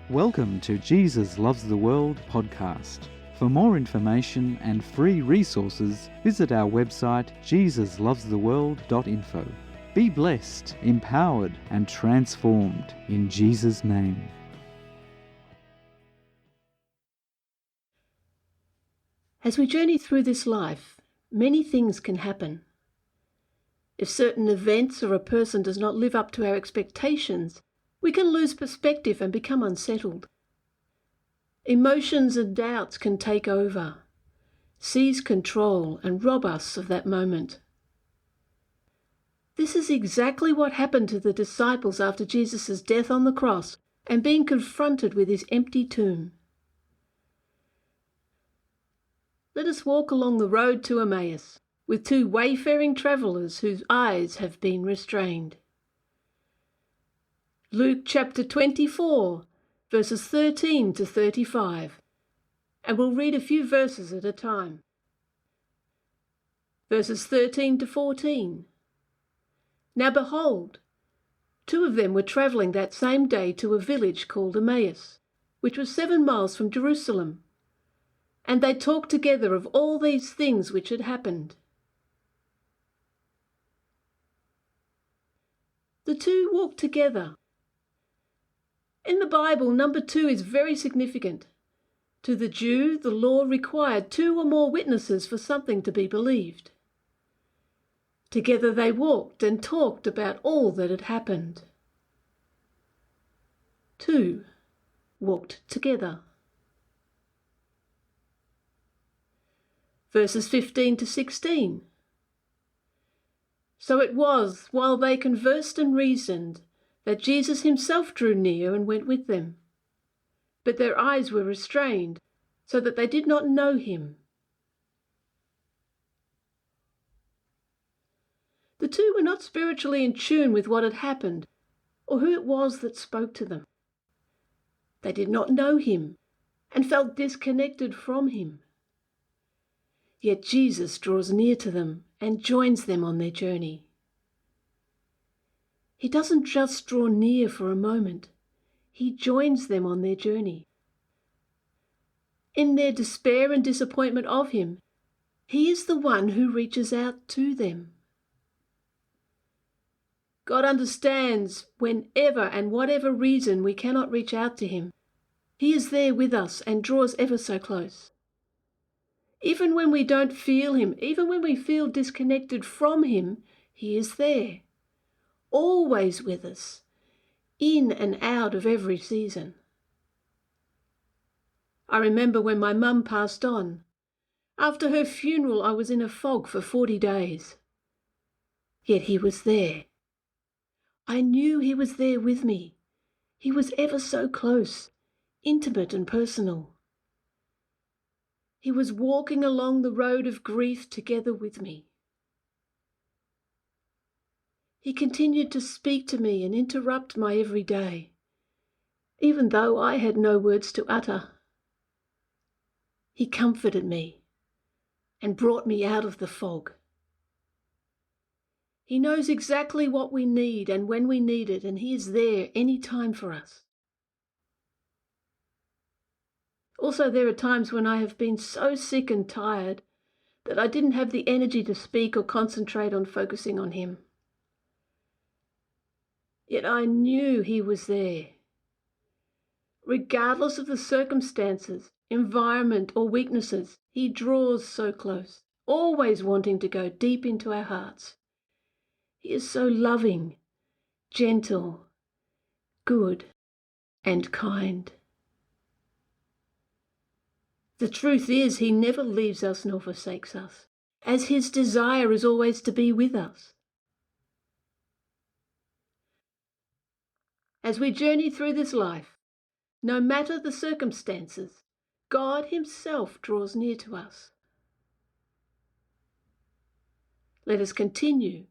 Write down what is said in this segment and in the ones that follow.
Welcome to Jesus Loves the World podcast. For more information and free resources, visit our website jesuslovestheworld.info. Be blessed, empowered, and transformed in Jesus' name. As we journey through this life, many things can happen. If certain events or a person does not live up to our expectations, we can lose perspective and become unsettled. Emotions and doubts can take over, seize control, and rob us of that moment. This is exactly what happened to the disciples after Jesus' death on the cross and being confronted with his empty tomb. Let us walk along the road to Emmaus with two wayfaring travellers whose eyes have been restrained. Luke chapter 24, verses 13 to 35, and we'll read a few verses at a time. Verses 13 to 14. Now behold, two of them were travelling that same day to a village called Emmaus, which was 7 miles from Jerusalem, and they talked together of all these things which had happened. The two walked together. In the Bible, number 2 is very significant. To the Jew, the law required 2 or more witnesses for something to be believed. Together they walked and talked about all that had happened. 2 walked together. Verses 15 to 16. So it was, while they conversed and reasoned, that Jesus himself drew near and went with them. But their eyes were restrained, so that they did not know him. The two were not spiritually in tune with what had happened, or who it was that spoke to them. They did not know him, and felt disconnected from him. Yet Jesus draws near to them and joins them on their journey. He doesn't just draw near for a moment. He joins them on their journey. In their despair and disappointment of him, he is the one who reaches out to them. God understands whenever and whatever reason we cannot reach out to him. He is there with us and draws ever so close. Even when we don't feel him, even when we feel disconnected from him, he is there, always with us, in and out of every season. I remember when my mum passed on. After her funeral, I was in a fog for 40 days. Yet he was there. I knew he was there with me. He was ever so close, intimate and personal. He was walking along the road of grief together with me. He continued to speak to me and interrupt my every day, even though I had no words to utter. He comforted me and brought me out of the fog. He knows exactly what we need and when we need it, and he is there any time for us. Also, there are times when I have been so sick and tired that I didn't have the energy to speak or concentrate on focusing on him. Yet I knew he was there. Regardless of the circumstances, environment, or weaknesses, he draws so close, always wanting to go deep into our hearts. He is so loving, gentle, good, and kind. The truth is, he never leaves us nor forsakes us, as his desire is always to be with us. As we journey through this life, no matter the circumstances, God himself draws near to us. Let us continue,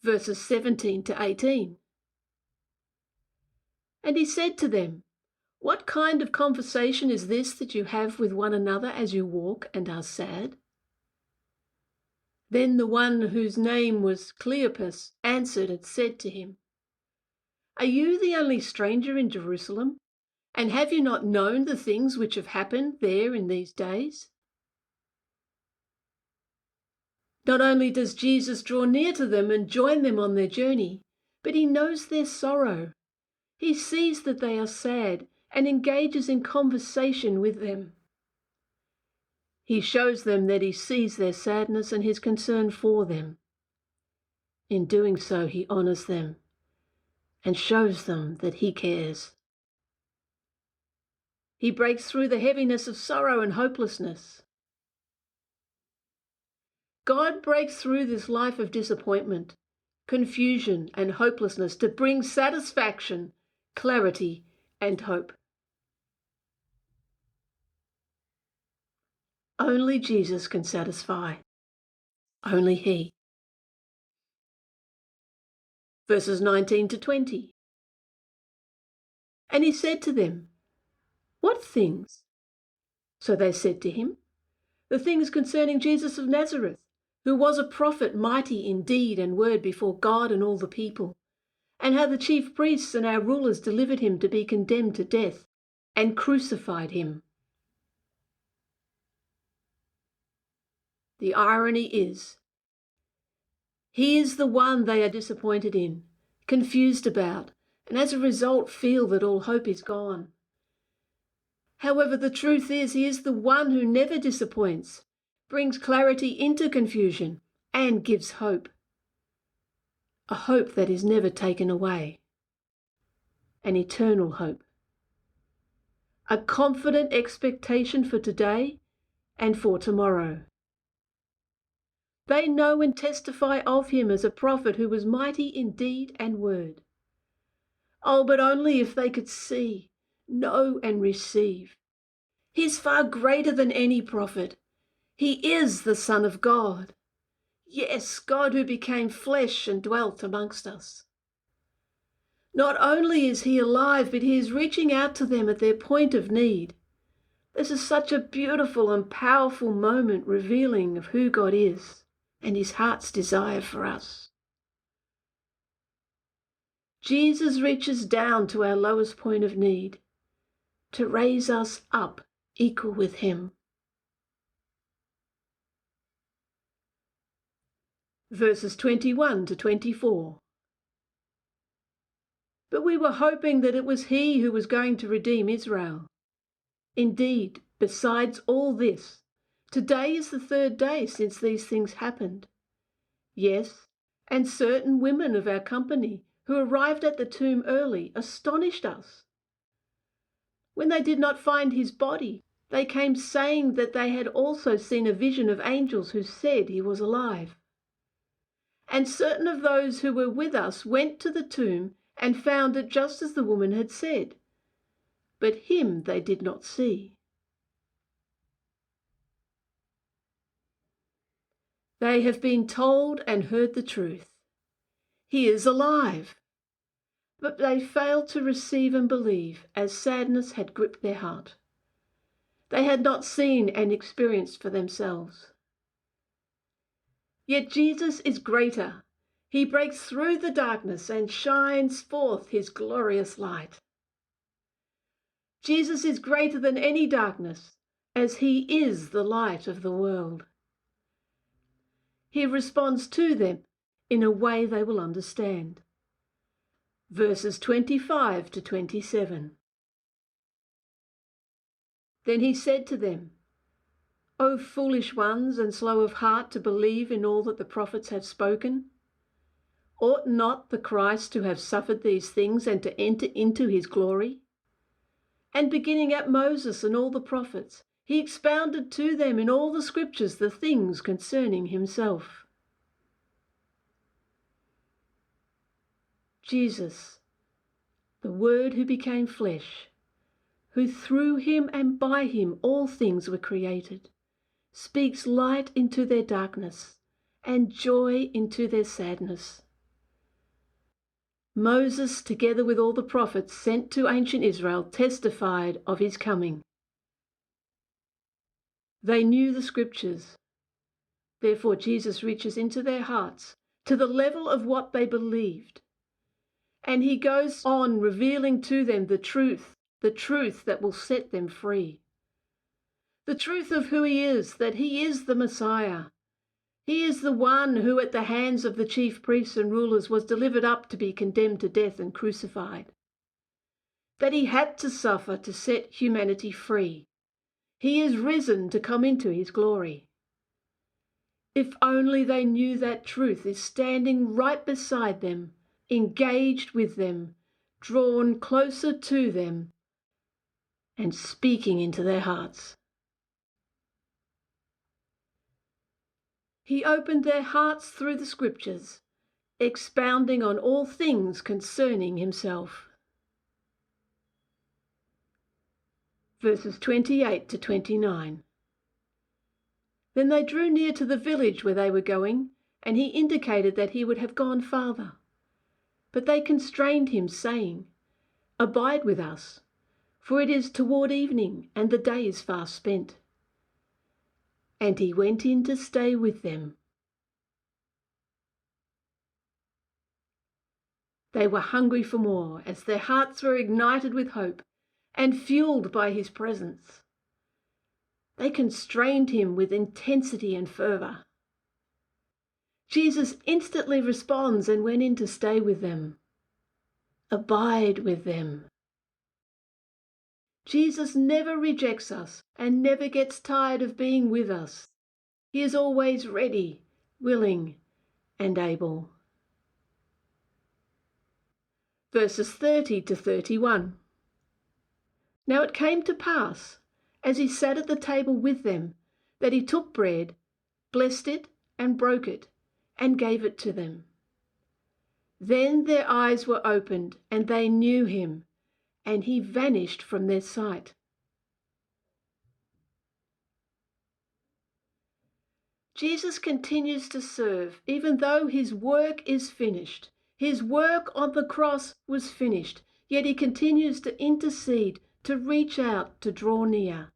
verses 17 to 18. And he said to them, "What kind of conversation is this that you have with one another as you walk and are sad?" Then the one whose name was Cleopas answered and said to him, "Are you the only stranger in Jerusalem? And have you not known the things which have happened there in these days? Not only does Jesus draw near to them and join them on their journey, but he knows their sorrow. He sees that they are sad and engages in conversation with them. He shows them that he sees their sadness and his concern for them. In doing so, he honours them and shows them that he cares. He breaks through the heaviness of sorrow and hopelessness. God breaks through this life of disappointment, confusion, and hopelessness to bring satisfaction, clarity, and hope. Only Jesus can satisfy. Only he. Verses 19 to 20. And he said to them, "What things?" So they said to him, "The things concerning Jesus of Nazareth, who was a prophet mighty in deed and word before God and all the people, and how the chief priests and our rulers delivered him to be condemned to death and crucified him." The irony is, he is the one they are disappointed in, confused about, and as a result feel that all hope is gone. However, the truth is, he is the one who never disappoints, brings clarity into confusion, and gives hope. A hope that is never taken away. An eternal hope. A confident expectation for today and for tomorrow. They know and testify of him as a prophet who was mighty in deed and word. Oh, but only if they could see, know, and receive. He is far greater than any prophet. He is the Son of God. Yes, God who became flesh and dwelt amongst us. Not only is he alive, but he is reaching out to them at their point of need. This is such a beautiful and powerful moment revealing of who God is and his heart's desire for us. Jesus reaches down to our lowest point of need to raise us up equal with him. Verses 21 to 24. But we were hoping that it was he who was going to redeem Israel. Indeed, besides all this, today is the third day since these things happened. Yes, and certain women of our company who arrived at the tomb early astonished us. When they did not find his body, they came saying that they had also seen a vision of angels who said he was alive. And certain of those who were with us went to the tomb and found it just as the woman had said, but him they did not see. They have been told and heard the truth. He is alive. But they failed to receive and believe, as sadness had gripped their heart. They had not seen and experienced for themselves. Yet Jesus is greater. He breaks through the darkness and shines forth his glorious light. Jesus is greater than any darkness, as he is the light of the world. He responds to them in a way they will understand. Verses 25 to 27. Then he said to them, "O foolish ones and slow of heart to believe in all that the prophets have spoken. Ought not the Christ to have suffered these things and to enter into his glory?" And beginning at Moses and all the prophets, he expounded to them in all the scriptures the things concerning himself. Jesus, the Word who became flesh, who through him and by him all things were created, speaks light into their darkness and joy into their sadness. Moses, together with all the prophets sent to ancient Israel, testified of his coming. They knew the scriptures. Therefore, Jesus reaches into their hearts to the level of what they believed. And he goes on revealing to them the truth the truth that will set them free. The truth of who he is, that he is the Messiah. He is the one who at the hands of the chief priests and rulers was delivered up to be condemned to death and crucified. That he had to suffer to set humanity free. He is risen to come into his glory. If only they knew that truth is standing right beside them, engaged with them, drawn closer to them, and speaking into their hearts. He opened their hearts through the scriptures, expounding on all things concerning himself. Verses 28 to 29. Then they drew near to the village where they were going, and he indicated that he would have gone farther. But they constrained him, saying, "Abide with us, for it is toward evening, and the day is fast spent." And he went in to stay with them. They were hungry for more, as their hearts were ignited with hope and fueled by his presence. They constrained him with intensity and fervour. Jesus instantly responds and went in to stay with them. Abide with them. Jesus never rejects us and never gets tired of being with us. He is always ready, willing, and able. Verses 30 to 31. Now it came to pass, as he sat at the table with them, that he took bread, blessed it, and broke it, and gave it to them. Then their eyes were opened, and they knew him, and he vanished from their sight. Jesus continues to serve, even though his work is finished. His work on the cross was finished, yet he continues to intercede, to reach out, to draw near.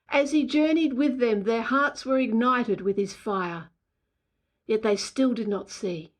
As he journeyed with them, their hearts were ignited with his fire, yet they still did not see.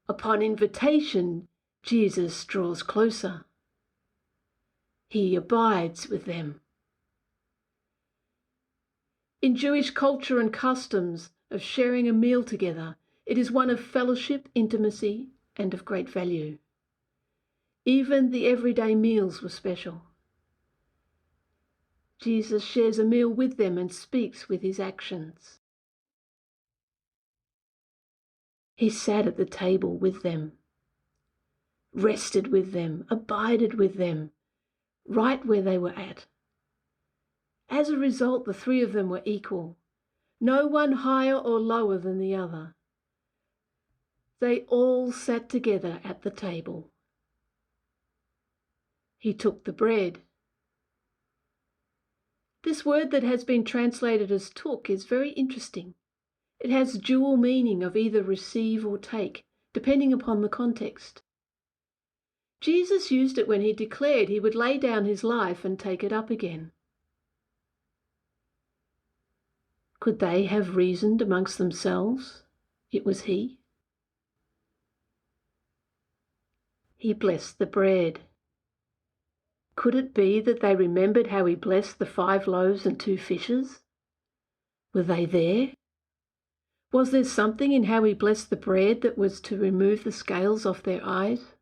Upon invitation, Jesus draws closer. He abides with them. In Jewish culture and customs of sharing a meal together, it is one of fellowship, intimacy, and of great value. Even the everyday meals were special. Jesus shares a meal with them and speaks with his actions. He sat at the table with them, rested with them, abided with them, right where they were at. As a result, the three of them were equal, no one higher or lower than the other. They all sat together at the table. He took the bread. This word that has been translated as took is very interesting. It has dual meaning of either receive or take, depending upon the context. Jesus used it when he declared he would lay down his life and take it up again. Could they have reasoned amongst themselves it was he? He blessed the bread. Could it be that they remembered how he blessed the 5 loaves and 2 fishes? Were they there? Was there something in how he blessed the bread that was to remove the scales off their eyes?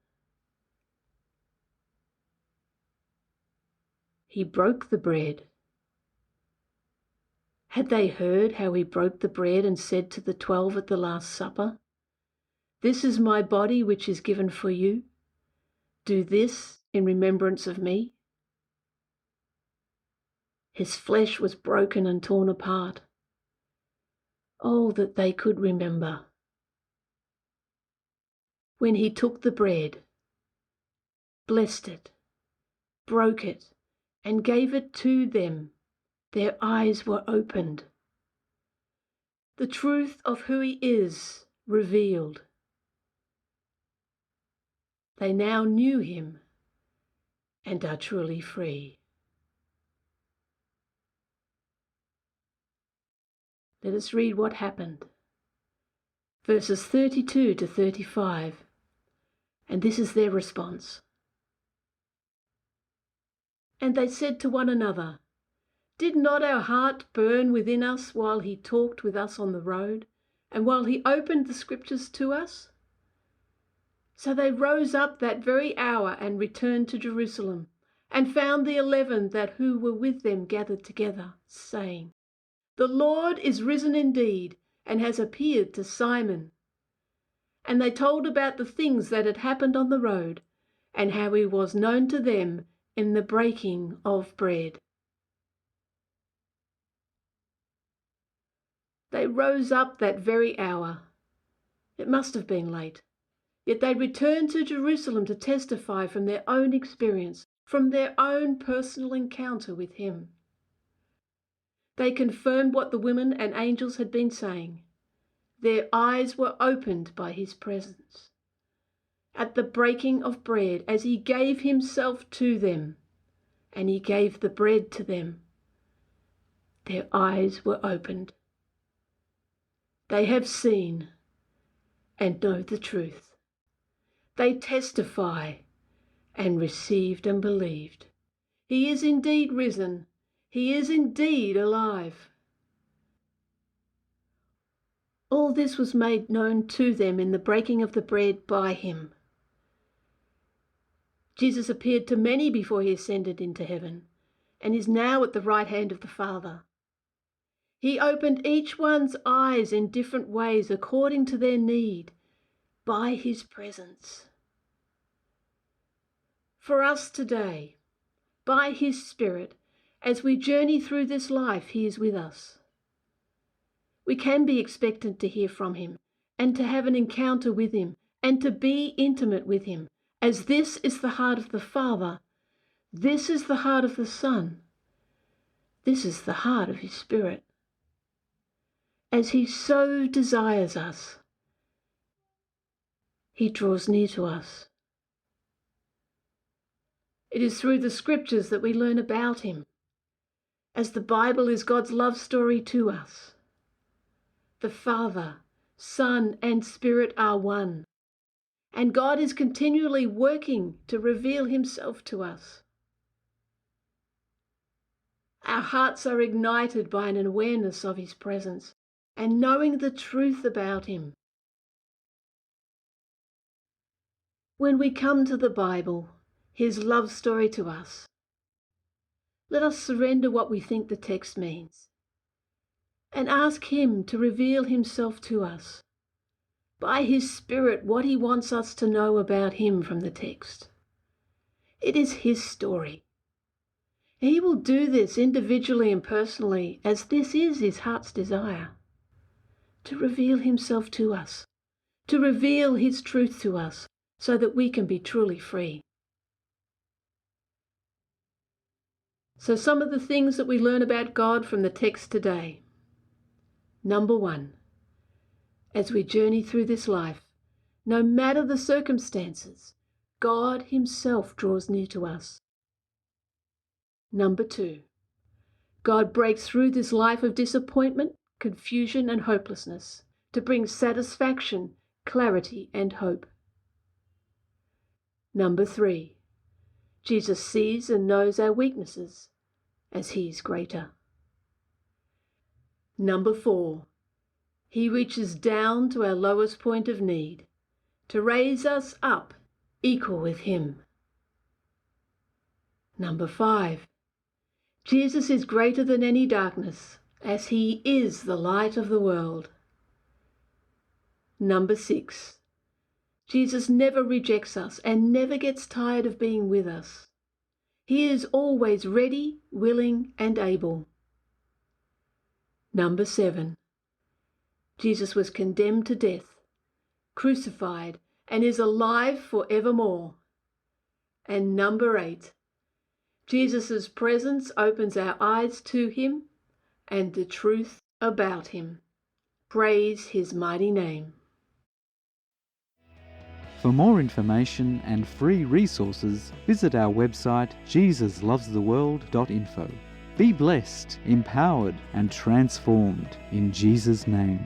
He broke the bread. Had they heard how he broke the bread and said to the 12 at the Last Supper, "This is my body which is given for you. Do this in remembrance of me"? His flesh was broken and torn apart. Oh, that they could remember. When he took the bread, blessed it, broke it, and gave it to them, their eyes were opened. The truth of who he is revealed. They now knew him and are truly free. Let us read what happened. Verses 32 to 35. And this is their response. And they said to one another, "Did not our heart burn within us while he talked with us on the road, and while he opened the scriptures to us?" So they rose up that very hour and returned to Jerusalem, and found the 11 that who were with them gathered together, saying, "The Lord is risen indeed, and has appeared to Simon." And they told about the things that had happened on the road, and how he was known to them in the breaking of bread. They rose up that very hour. It must have been late. Yet they returned to Jerusalem to testify from their own experience, from their own personal encounter with him. They confirmed what the women and angels had been saying. Their eyes were opened by his presence. At the breaking of bread, as he gave himself to them, and he gave the bread to them, their eyes were opened. They have seen and know the truth. They testify and received and believed. He is indeed risen. He is indeed alive. All this was made known to them in the breaking of the bread by him. Jesus appeared to many before he ascended into heaven, and is now at the right hand of the Father. He opened each one's eyes in different ways according to their need, by his presence. For us today, by his Spirit, as we journey through this life, he is with us. We can be expectant to hear from him, and to have an encounter with him, and to be intimate with him, as this is the heart of the Father, this is the heart of the Son, this is the heart of his Spirit. As he so desires us, he draws near to us. It is through the scriptures that we learn about him, as the Bible is God's love story to us. The Father, Son, and Spirit are one, and God is continually working to reveal himself to us. Our hearts are ignited by an awareness of his presence and knowing the truth about him. When we come to the Bible, his love story to us, let us surrender what we think the text means and ask him to reveal himself to us by his Spirit, what he wants us to know about him from the text. It is his story. He will do this individually and personally, as this is his heart's desire, to reveal himself to us, to reveal his truth to us, so that we can be truly free. So some of the things that we learn about God from the text today. Number 1, as we journey through this life, no matter the circumstances, God himself draws near to us. Number 2, God breaks through this life of disappointment, confusion, and hopelessness to bring satisfaction, clarity, and hope. Number 3, Jesus sees and knows our weaknesses as he is greater. Number 4, he reaches down to our lowest point of need to raise us up equal with him. Number 5, Jesus is greater than any darkness as he is the light of the world. Number 6, Jesus never rejects us and never gets tired of being with us. He is always ready, willing, and able. Number 7, Jesus was condemned to death, crucified, and is alive forevermore. And number 8, Jesus' presence opens our eyes to him and the truth about him. Praise his mighty name. For more information and free resources, visit our website jesuslovestheworld.info. Be blessed, empowered, and transformed in Jesus' name.